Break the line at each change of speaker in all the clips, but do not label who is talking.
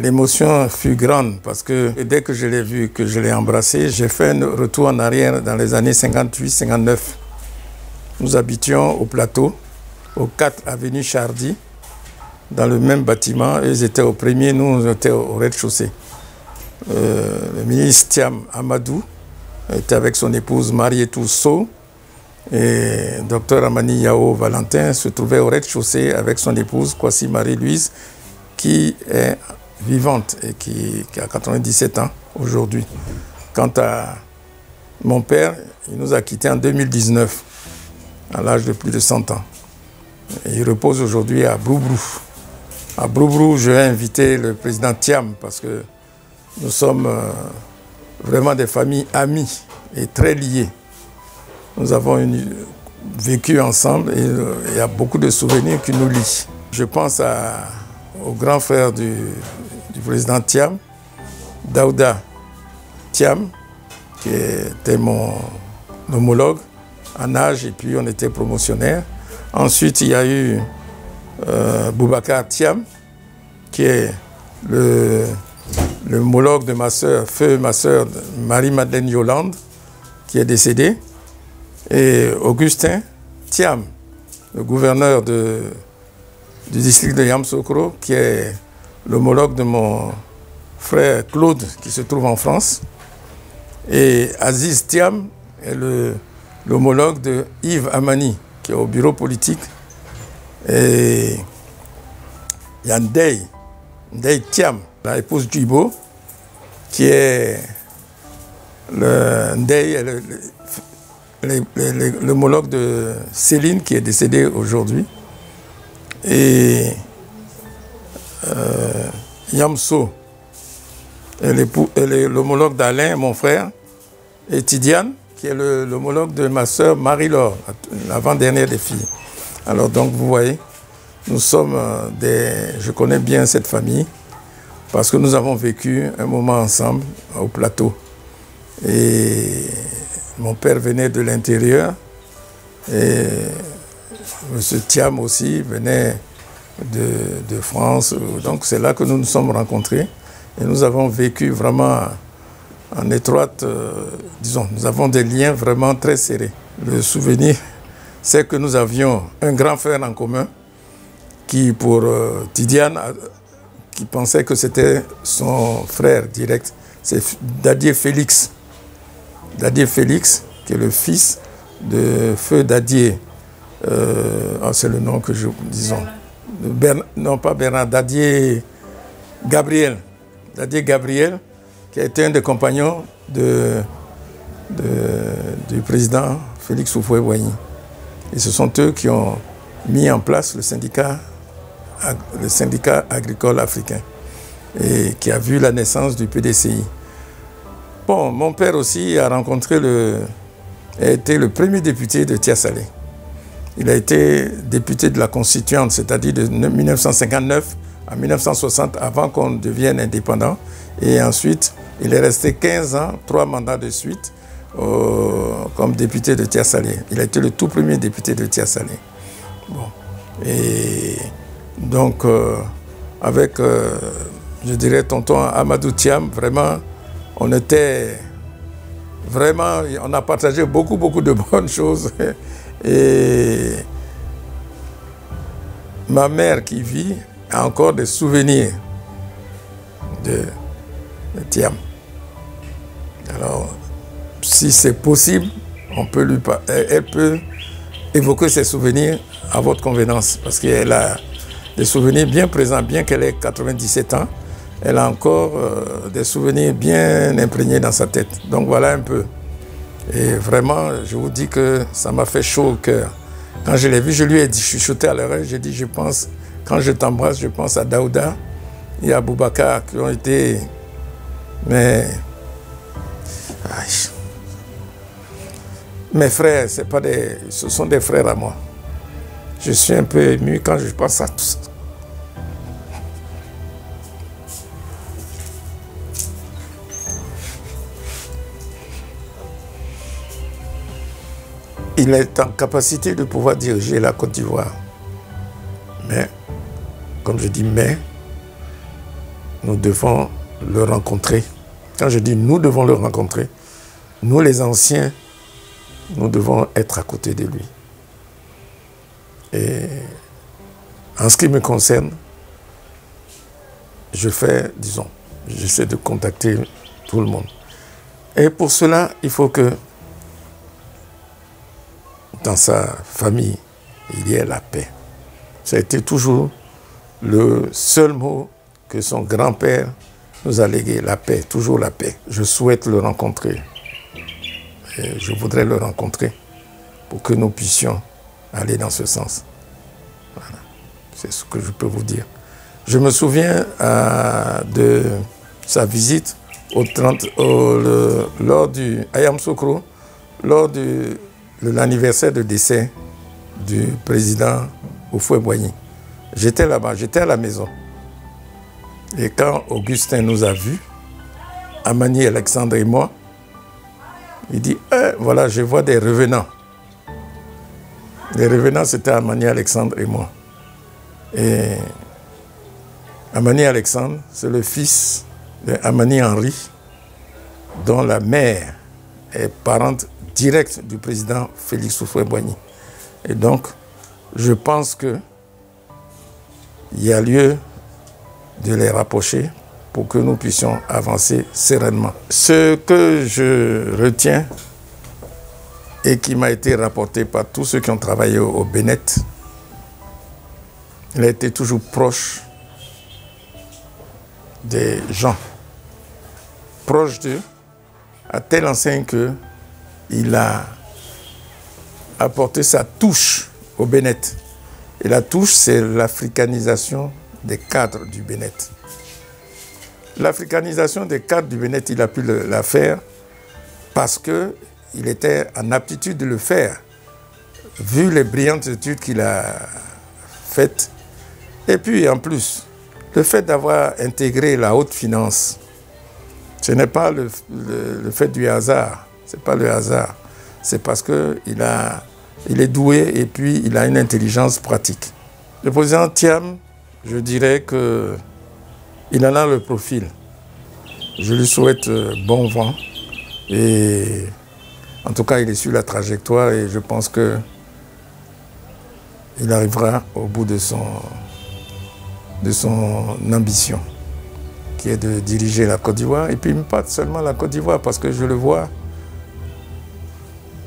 L'émotion fut grande parce que dès que je l'ai vu, que je l'ai embrassé, j'ai fait un retour en arrière dans les années 58-59. Nous habitions au plateau, au 4 avenue Chardy, dans le même bâtiment. Ils étaient au premier, nous on était au rez-de-chaussée. Le ministre Thiam Amadou était avec son épouse Marietou Sow et Dr Amani Yao Valentin se trouvait au rez-de-chaussée avec son épouse Kwasi Marie-Louise qui est vivante et qui a 97 ans aujourd'hui. Quant à mon père, il nous a quittés en 2019, à l'âge de plus de 100 ans. Et il repose aujourd'hui à Broubrou. À Broubrou, je vais inviter le président Thiam parce que nous sommes vraiment des familles amies et très liées. Nous avons vécu ensemble et il y a beaucoup de souvenirs qui nous lient. Je pense au grand frère du président Thiam, Daouda Thiam, qui était mon homologue en âge et puis on était promotionnaires. Ensuite, il y a eu Boubacar Thiam, qui est l'homologue de ma sœur, ma sœur Marie-Madeleine Yolande, qui est décédée. Et Augustin Thiam, le gouverneur du district de Yamoussoukro, qui est l'homologue de mon frère Claude, qui se trouve en France. Et Aziz Thiam est l'homologue de Yves Amani, qui est au bureau politique. Et il y a Ndeye Thiam, la épouse d'Ibo, qui est l'homologue de Céline, qui est décédée aujourd'hui. Et Yamso est l'homologue d'Alain, mon frère, et Tidiane, qui est l'homologue de ma sœur Marie-Laure, l'avant-dernière des filles. Alors donc vous voyez, nous sommes je connais bien cette famille parce que nous avons vécu un moment ensemble au plateau. Et mon père venait de l'intérieur et M. Thiam aussi venait de France. Donc c'est là que nous nous sommes rencontrés et nous avons vécu vraiment en étroite, disons, nous avons des liens vraiment très serrés. Le souvenir, c'est que nous avions un grand frère en commun qui, pour Tidiane, qui pensait que c'était son frère direct, c'est Dadier Félix. Dadier Félix, qui est le fils de Feu Dadier, c'est le nom que je disons. Non, pas Bernard, Dadier Gabriel. Dadier Gabriel, qui a été un des compagnons du président Félix Houphouët-Boigny. Et ce sont eux qui ont mis en place le syndicat agricole africain et qui a vu la naissance du PDCI. Bon, mon père aussi a été le premier député de Tia-Salé. Il a été député de la Constituante, c'est-à-dire de 1959 à 1960, avant qu'on devienne indépendant. Et ensuite, il est resté 15 ans, 3 mandats de suite, comme député de Tia-Salé. Il a été le tout premier député de Tia-Salé. Bon. Et donc, avec, je dirais, tonton Amadou Thiam, vraiment, on a partagé beaucoup de bonnes choses. Et ma mère qui vit a encore des souvenirs de Thiam. Alors, si c'est possible, elle peut évoquer ses souvenirs à votre convenance, parce qu'elle a des souvenirs bien présents, bien qu'elle ait 97 ans, elle a encore des souvenirs bien imprégnés dans sa tête. Donc voilà un peu. Et vraiment, je vous dis que ça m'a fait chaud au cœur. Quand je l'ai vu, je lui ai dit, chuchoté à l'oreille, j'ai dit, quand je t'embrasse, je pense à Daouda et à Boubacar qui ont été... Mais... Mes frères, ce sont des frères à moi. Je suis un peu ému quand je pense à tout ça. Il est en capacité de pouvoir diriger la Côte d'Ivoire. Mais, comme je dis, nous devons le rencontrer. Quand je dis nous devons le rencontrer, nous les anciens, nous devons être à côté de lui. Et en ce qui me concerne, je fais, disons, j'essaie de contacter tout le monde. Et pour cela, il faut que dans sa famille, il y ait la paix. Ça a été toujours le seul mot que son grand-père nous a légué, la paix, toujours la paix. Je souhaite le rencontrer. Et je voudrais le rencontrer pour que nous puissions aller dans ce sens. Voilà. C'est ce que je peux vous dire. Je me souviens de sa visite lors du Ayam Sokro, lors de l'anniversaire de décès du président Houphouët-Boigny. J'étais là-bas, j'étais à la maison. Et quand Augustin nous a vus, Amani, Alexandre et moi, il dit voilà, je vois des revenants. Les revenants, c'était Amani, Alexandre et moi. Et Amani Alexandre, c'est le fils d'Amani Henri, dont la mère est parente directe du président Félix Houphouët-Boigny. Et donc, je pense qu'il y a lieu de les rapprocher pour que nous puissions avancer sereinement. Ce que je retiens et qui m'a été rapporté par tous ceux qui ont travaillé au Bénin, il a été toujours proche des gens, proche d'eux, à telle enseigne qu'il a apporté sa touche au Bénin. Et la touche, c'est l'africanisation des cadres du Bénin. L'africanisation des cadres du Bénin, il a pu la faire parce qu'il était en aptitude de le faire, vu les brillantes études qu'il a faites. Et puis, en plus, le fait d'avoir intégré la haute finance, ce n'est pas le fait du hasard, ce n'est pas le hasard. C'est parce qu'il est doué et puis il a une intelligence pratique. Le président Thiam, je dirais qu'il en a le profil. Je lui souhaite bon vent et en tout cas il est sur la trajectoire et je pense qu'il arrivera au bout de son ambition qui est de diriger la Côte d'Ivoire et puis pas seulement la Côte d'Ivoire parce que je le vois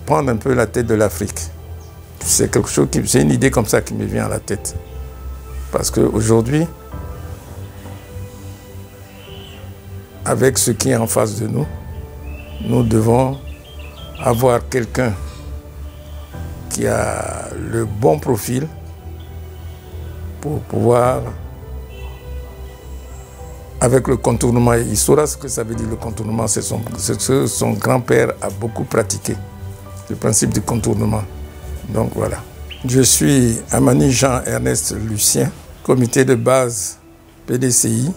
prendre un peu la tête de l'Afrique. C'est quelque chose c'est une idée comme ça qui me vient à la tête. Parce qu'aujourd'hui, avec ce qui est en face de nous, nous devons avoir quelqu'un qui a le bon profil pour pouvoir, avec le contournement, il saura ce que ça veut dire le contournement, c'est ce que son grand-père a beaucoup pratiqué, le principe du contournement. Donc voilà. Je suis Amani Jean-Ernest Lucien, comité de base PDCI.